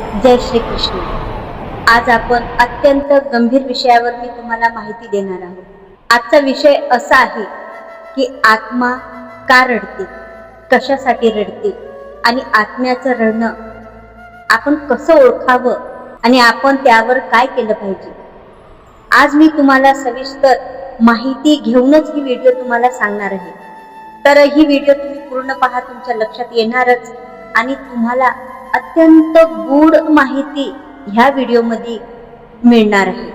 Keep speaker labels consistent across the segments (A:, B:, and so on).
A: जय श्री कृष्ण। आज आपण अत्यंत गंभीर विषयावर मी तुम्हाला माहिती देणार आहोत। आजचा विषय असा आहे की आत्मा का रडते, कशासाठी रडते आणि आत्म्याचं रडणं आपण कसं ओळखावं आणि आपण त्यावर काय केलं पाहिजे। आज मी तुम्हाला सविस्तर माहिती घेऊनच ही व्हिडिओ तुम्हाला सांगणार आहे। तर ही व्हिडिओ तुम्ही पूर्ण पहा, तुमच्या लक्षात येणारच आणि तुम्हाला अत्यंत गूढ माहिती ह्या व्हिडिओमध्ये मिळणार आहे।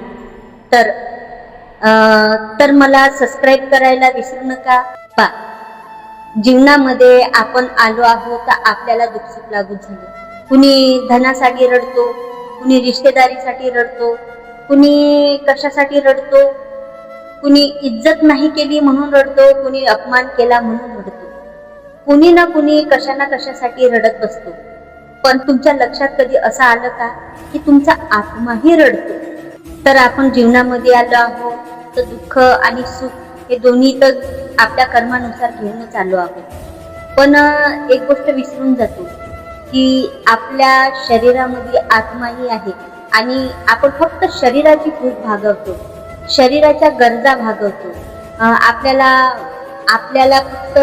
A: तर मला सबस्क्राईब करायला विसरू नका। जीवनामध्ये आपण आलो आहोत तर आपल्याला दुःख सुख लागू झालं। कुणी धनासाठी रडतो, कुणी रिश्तेदारीसाठी रडतो, कुणी कशासाठी रडतो, कुणी इज्जत नाही केली म्हणून रडतो, कुणी अपमान केला म्हणून रडतो, कुणी ना कुणी कशा ना कशासाठी रडत बसतो। पण तुमच्या लक्षात कधी असं आलं का की तुमचा आत्माही रडतो? तर आपण जीवनामध्ये आलो आहोत तर दुःख आणि सुख हे दोन्ही तर आपल्या कर्मानुसार घेऊनच आलो आहोत। पण एक गोष्ट विसरून जातो की आपल्या शरीरामध्ये आत्माही आहे आणि आपण फक्त शरीराची भूक भागवतो, शरीराच्या गरजा भागवतो। आपल्याला फक्त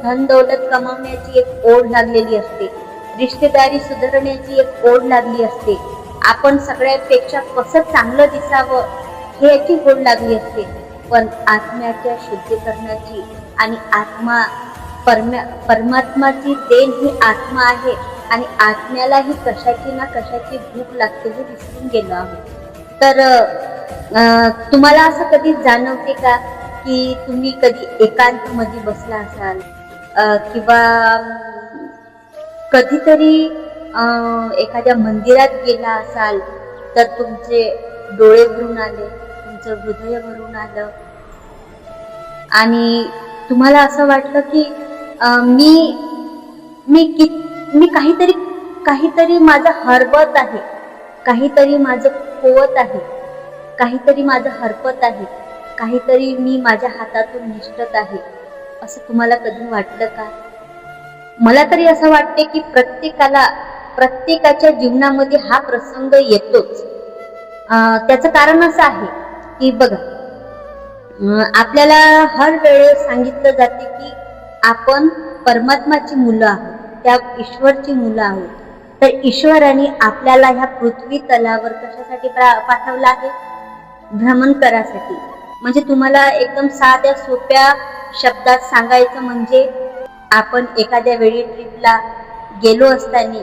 A: धन दौलत कमावण्याची एक ओढ लागलेली असते, रिश्तेदारी सुधारण्याची एक ओढ लागली असते, आपण सगळ्यांपेक्षा कसं चांगलं दिसावं हे याची ओढ लागली असते। पण आत्म्याच्या शुद्धीकरणाची आणि परमात्माची देण ही आत्मा आहे आणि आत्म्यालाही कशाची ना कशाची भूक लागते हे विसरून गेलो आहोत। तर तुम्हाला असं कधी जाणवते का की तुम्ही कधी एकांत मध्ये बसला असाल किंवा कधीतरी एखाद्या मंदिरात गेला असाल तर तुमचे डोळे भरून आले, तुमचं हृदय भरून आलं आणि तुम्हाला असं वाटलं की मी काहीतरी माझं हरवत आहे, काहीतरी माझं खोवत आहे, काहीतरी माझं हरपत आहे, काहीतरी मी माझ्या हातातून निसटत आहे, असं तुम्हाला कधी वाटलं का? मला तरी असं वाटते की प्रत्येकाच्या जीवनामध्ये हा प्रसंग येतोच। त्याचं कारण असं आहे की बघा, आपल्याला हर वेळेस सांगितलं जाते की आपण परमात्माची मुलं आहोत, त्या ईश्वरची मुलं आहोत। तर ईश्वराने आपल्याला ह्या पृथ्वी तलावर कशासाठी पाठवलं आहे? भ्रमण करासाठी। म्हणजे तुम्हाला एकदम साध्या सोप्या शब्दात सांगायचं म्हणजे आपण एखाद्या वेळी ट्रिपला गेलो असताना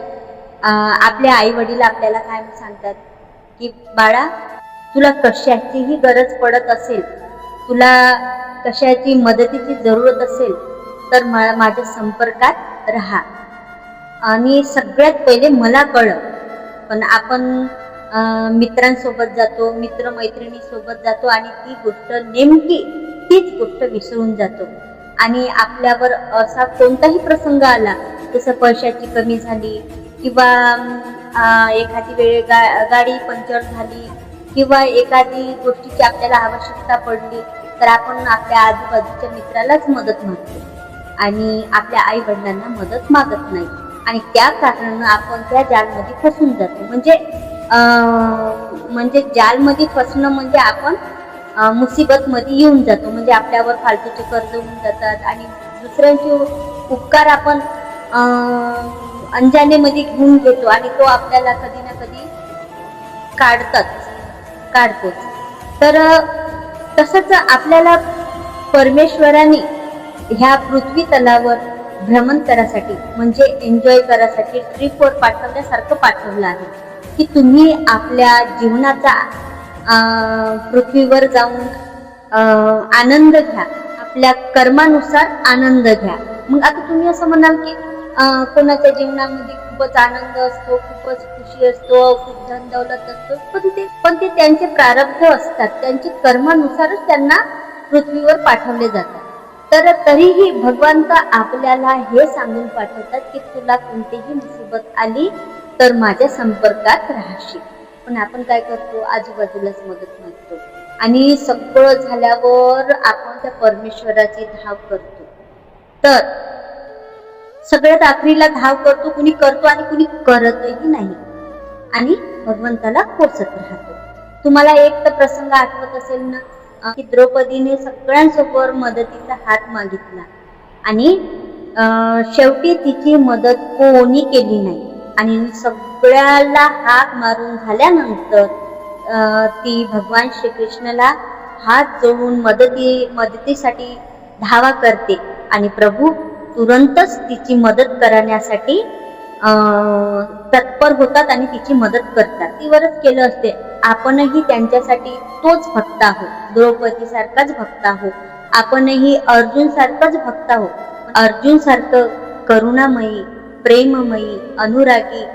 A: आपले आई वडील आपल्याला काय सांगतात की बाळा, तुला कशाचीही गरज पडत असेल, तुला कशाची मदतीची जरूरत असेल तर माझ्या संपर्कात राहा आणि सगळ्यात पहिले मला कळव। पण आपण मित्रांसोबत जातो, मित्रमैत्रिणीसोबत जातो आणि ती गोष्ट नेमकी तीच गोष्ट विसरून जातो आणि आपल्यावर असा कोणताही प्रसंग आला, जसं पैशाची कमी झाली किंवा एखादी वेळ गाडी पंक्चर झाली किंवा एखादी गोष्टीची आपल्याला आवश्यकता पडली तर आपण आपल्या आजूबाजूच्या मित्रालाच मदत मागतो आणि आपल्या आई वडिलांना मदत मागत नाही आणि त्या कारणानं आपण त्या जाळमध्ये फसून जातो। म्हणजे जाळमध्ये फसणं म्हणजे आपण मुसीबत मध्ये येऊन जातो, म्हणजे आपल्यावर फालतूचे कर्ज होऊन जातात आणि दुसऱ्यांचे उपकार आपण अंजानेमध्ये घेऊन घेतो आणि तो आपल्याला कधी ना कधी काढतोच। तर तसंच आपल्याला परमेश्वराने ह्या पृथ्वी तलावर भ्रमण करासाठी म्हणजे एन्जॉय करासाठी ट्रिपवर पाठवल्यासारखं पाठवलं आहे की तुम्ही आपल्या जीवनाचा पृथ्वीवर जाऊन आनंद घ्या, आपल्या कर्मानुसार आनंद घ्या। मग आता तुम्ही असं म्हणाल की कोणाच्या जीवनामध्ये खूपच आनंद असतो, खूपच खुशी असतो, खूप धन दौलत असतो, पण ते त्यांचे प्रारब्ध असतात, त्यांच्या कर्मानुसारच त्यांना पृथ्वीवर पाठवले जातात। तर तरीही भगवंत आपल्याला हे सांगून पाठवतात की तुला कोणतीही मुसीबत आली तर माझ्या संपर्कात राहशील। पण आपण काय करतो, आजूबाजूलाच मदत मागतो आणि सगळं झाल्यावर आपण त्या परमेश्वराची धाव करतो। तर सगळ्यात आखरीला धाव करतो, कुणी करतो आणि कुणी करतही नाही। आणि भगवंताला कोसत राहतो. तुम्हाला एक तर प्रसंग आठवत असेल ना, की द्रौपदीने सगळ्यांसमोर मदतीचा हात मागितला आणि शेवटी तिची मदत कोणी केली नाही आणि सगळ्याला हाक मारून झाल्यानंतर ती भगवान श्रीकृष्णाला हात जोडून मदतीसाठी धावा करते आणि प्रभू तुरंतच तिची मदत करण्यासाठी तत्पर होतात आणि तिची मदत करतात. तीवरच केलं असते. आपणही त्यांच्यासाठी तोच भक्त आहोत, द्रौपदी सारखाच भक्त आहोत. आपणही अर्जुन सारखाच भक्त आहोत. अर्जुन सारखं करुणामयी, प्रेममयी, अनुरागी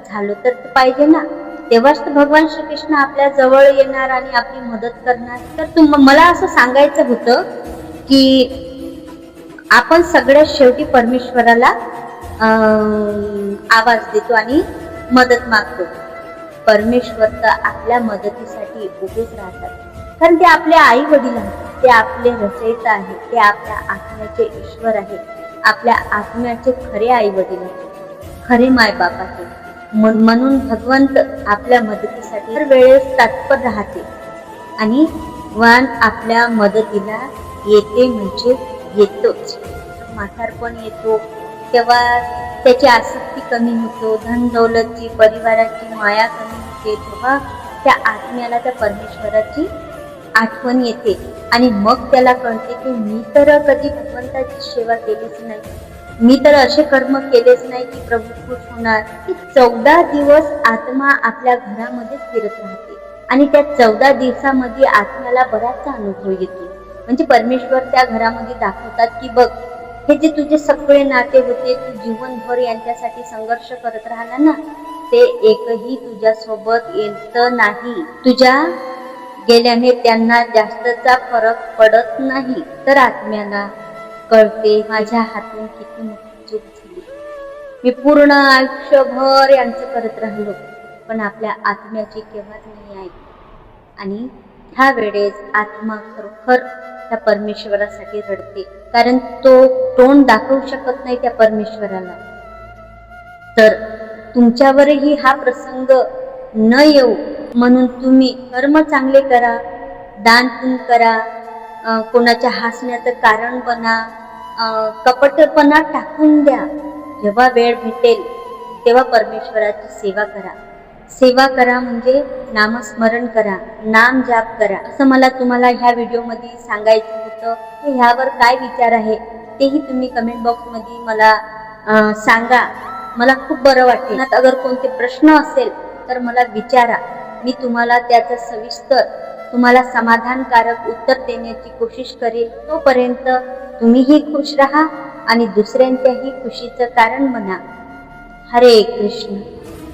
A: झालो तर पाहिजे ना. तेव्हाच तर भगवान श्रीकृष्ण आपल्या जवळ येणार आणि आपली मदत करणार. तर मला असं सांगायचं होतं की आपण सगळ्यात शेवटी परमेश्वराला आवाज देतो आणि मदत मागतो. परमेश्वर तर आपल्या मदतीसाठी उभेच राहतात, कारण ते आपले आई वडील आहेत, ते आपले रचयिता आहेत, ते आपल्या आत्म्याचे ईश्वर आहेत, आपल्या आत्म्याचे खरे आई वडील आहेत, खरे मायबाप आहेत. म्हणून भगवंत आपल्या मदतीसाठी हर वेळेस तत्पर राहते आणि वान आपल्या मदतीला येते म्हणजे येतोच. म्हातारपण येतो तेव्हा त्याची आसक्ती कमी होतो, धन दौलतची, परिवाराची माया कमी होते, तेव्हा त्या आत्म्याला त्या परमेश्वराची आठवण येते आणि मग त्याला कळते की मी तर कधी भगवंताची सेवा केलीच नाही, मी तर असे कर्म केलेच नाही की प्रभू खुश होणार. की 14 दिवस आत्मा आपल्या घरामध्येच फिरत राहते आणि त्या 14 दिवसामध्ये आत्म्याला बराचसा अनुभव येतो. म्हणजे परमेश्वर त्या घरामध्ये दाखवतात की बघ, हे जे तुझे सगळे नाते होते, तू जीवनभर यांच्यासाठी संघर्ष करत राहिला ना, ते एकही तुझ्या सोबत येत नाही. तुझ्या गेल्याने त्यांना जास्तचा फरक पडत नाही. तर आत्म्याला कळते माझ्या हातून किती मोठी चूक झाली, मी पूर्ण आयुष्यभर यांचं करत राहिलो, पण आपल्या आत्म्याची केव्हाच नाही आहे. आणि ह्या वेळेस आत्मा खरोखर त्या परमेश्वरासाठी रडते, कारण तो तोंड दाखवू शकत नाही त्या परमेश्वराला. तर तुमच्यावरही हा प्रसंग न येऊ म्हणून तुम्ही कर्म चांगले करा, दान पुण्य करा, कोणाच्या हसण्याचं कारण बना, कपटपणा टाकून द्या. जेव्हा वेळ भेटेल तेव्हा परमेश्वराची सेवा करा. सेवा करा म्हणजे नामस्मरण करा, नाम जाप करा. असं मला तुम्हाला ह्या व्हिडिओमध्ये सांगायचं होतं. ह्यावर काय विचार आहे तेही तुम्ही कमेंट बॉक्समध्ये मला सांगा. मला खूप बरं वाटेल. अगर कोणते प्रश्न असेल तर मला विचारा, मी तुम्हाला त्याचं सविस्तर तुम्हाला समाधानकारक उत्तर देण्याची कोशिश करेल. तोपर्यंत तुम्हीही खुश राहा आणि दुसऱ्यांच्याही खुशीचं कारण बना. हरे कृष्ण.